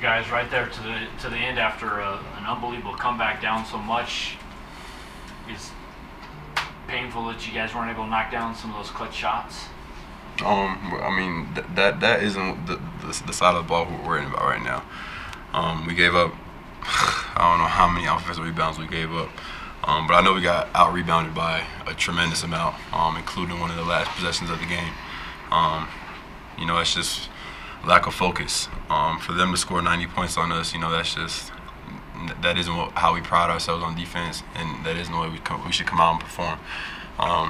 guys right there to the end after an unbelievable comeback down so much. It's painful that you guys weren't able to knock down some of those clutch shots. I mean, that isn't the side of the ball we're worrying about right now. We gave up, I don't know how many offensive rebounds we gave up, but I know we got out-rebounded by a tremendous amount, including one of the last possessions of the game. You know, it's just lack of focus. For them to score 90 points on us, you know, that isn't how we pride ourselves on defense, and that isn't the way we should come out and perform.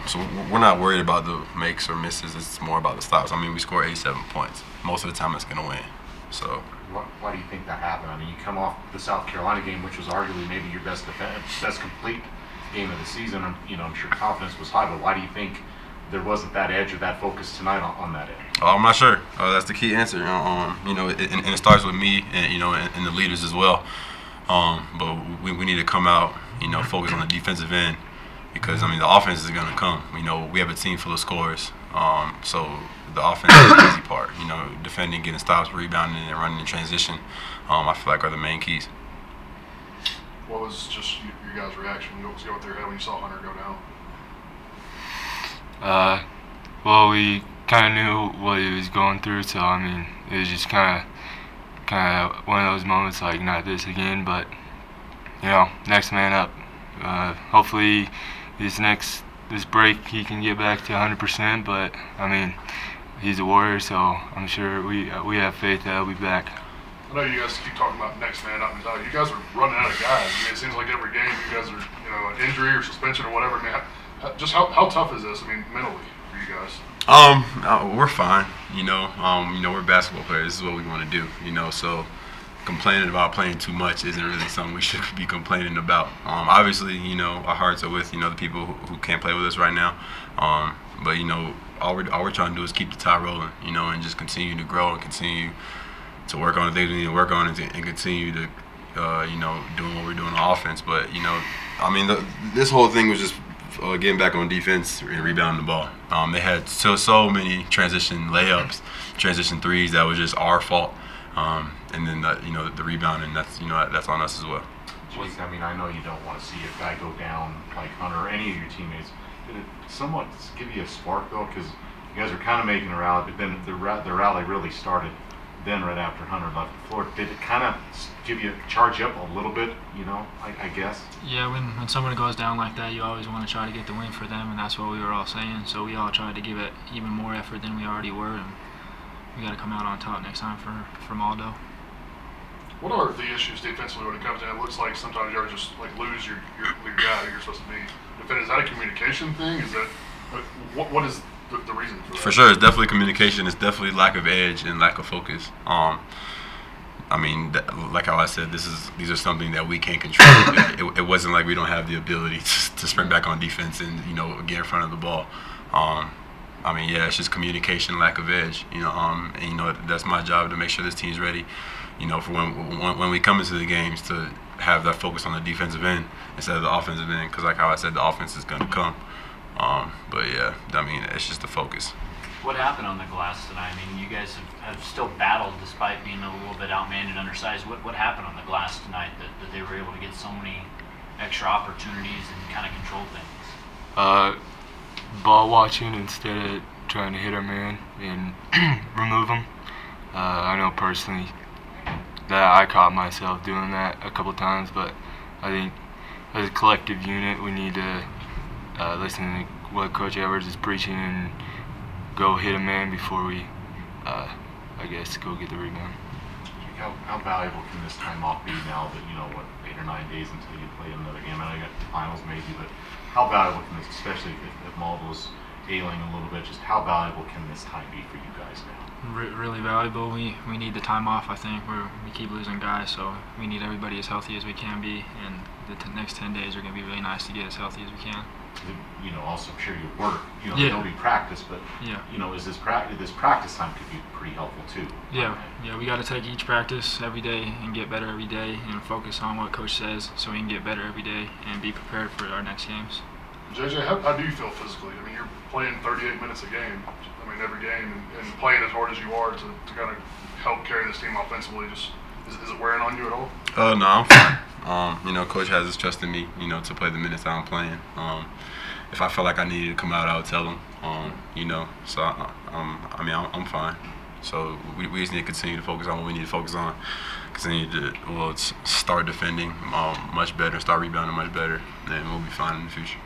So we're not worried about the makes or misses. It's more about the stops. I mean, we score 87 points. Most of the time, it's going to win. So. Why do you think that happened? I mean, you come off the South Carolina game, which was arguably maybe your best complete game of the season. You know, I'm sure confidence was high, but why do you think there wasn't that edge or that focus tonight on that edge? I'm not sure. That's the key answer. You know, and it starts with me, and you know, and the leaders as well. But we need to come out, you know, focus on the defensive end, because I mean the offense is going to come. You know, we have a team full of scorers, so the offense is the easy part. You know, defending, getting stops, rebounding, and running in transition. I feel like are the main keys. What was just your guys' reaction? What was going through your head when you saw Hunter go down? Well, we kind of knew what he was going through, so I mean, it was just kind of one of those moments like not this again, but you know, next man up. Hopefully, this break he can get back to 100%. But I mean, he's a warrior, so I'm sure we have faith that he'll be back. I know you guys keep talking about next man up. You guys are running out of guys. I mean, it seems like every game you guys are, you know, an injury or suspension or whatever. I mean, just how tough is this? I mean, mentally for you guys. We're fine. You know, we're basketball players. This is what we want to do. You know, so complaining about playing too much isn't really something we should be complaining about. Obviously, you know, our hearts are with, you know, the people who can't play with us right now. But you know, all we're trying to do is keep the tide rolling. You know, and just continue to grow and continue to work on the things we need to work on, and continue to, you know, doing what we're doing on offense. But you know, I mean, this whole thing was just getting back on defense and rebounding the ball. They had so many transition layups, transition threes that was just our fault. And then you know, the rebounding, that's, you know, that's on us as well. Jake, I mean, I know you don't want to see a guy go down like Hunter or any of your teammates. Did it somewhat give you a spark though? Because you guys are kind of making a rally, but then the rally really started then right after Hunter left the floor. Did it kind of charge you up a little bit, you know, I guess? Yeah, when someone goes down like that, you always want to try to get the win for them, and that's what we were all saying. So we all tried to give it even more effort than we already were, and we got to come out on top next time for Maldo. What are the issues defensively when it comes in? It looks like sometimes you just like lose your guy that you're supposed to be defending. Is that a communication thing? Is that what is the reason for that? For sure, it's definitely communication. It's definitely lack of edge and lack of focus. I mean, like how I said, these are something that we can't control. It wasn't like we don't have the ability to sprint back on defense and, you know, get in front of the ball. I mean, yeah, it's just communication, lack of edge. You know, and you know, that's my job to make sure this team's ready. You know, for when we come into the games, to have that focus on the defensive end instead of the offensive end, because like how I said, the offense is going to come. But yeah, I mean, it's just the focus. What happened on the glass tonight? I mean, you guys have still battled despite being a little bit outmanned and undersized. What happened on the glass tonight that they were able to get so many extra opportunities and kind of control things? Ball watching instead of trying to hit our man and remove him. I know personally that I caught myself doing that a couple times, but I think as a collective unit we need to listen to what Coach Edwards is preaching and go hit a man before we, I guess, go get the rebound. How valuable can this time off be now that, you know, what, 8 or 9 days until you play another game? I know you got the finals maybe, but how valuable can this, especially if Maldo's ailing a little bit, just how valuable can this time be for you guys now? Really valuable. We need the time off. I think we keep losing guys, so we need everybody as healthy as we can be, and the next 10 days are going to be really nice to get as healthy as we can. You know, also I'm sure you work. You know, yeah. There'll be practice, but yeah. You know, this practice time could be pretty helpful too. Yeah, yeah. We got to take each practice every day and get better every day, and focus on what Coach says, so we can get better every day and be prepared for our next games. JJ, how do you feel physically? I mean, you're playing 38 minutes a game. I mean, every game, and playing as hard as you are to kind of help carry this team offensively. Just Is it wearing on you at all? No, I'm fine. You know, coach has his trust in me, you know, to play the minutes that I'm playing. If I felt like I needed to come out, I would tell him. You know, so I mean, I'm fine. So we just need to continue to focus on what we need to focus on. Continue to start defending much better, start rebounding much better, and we'll be fine in the future.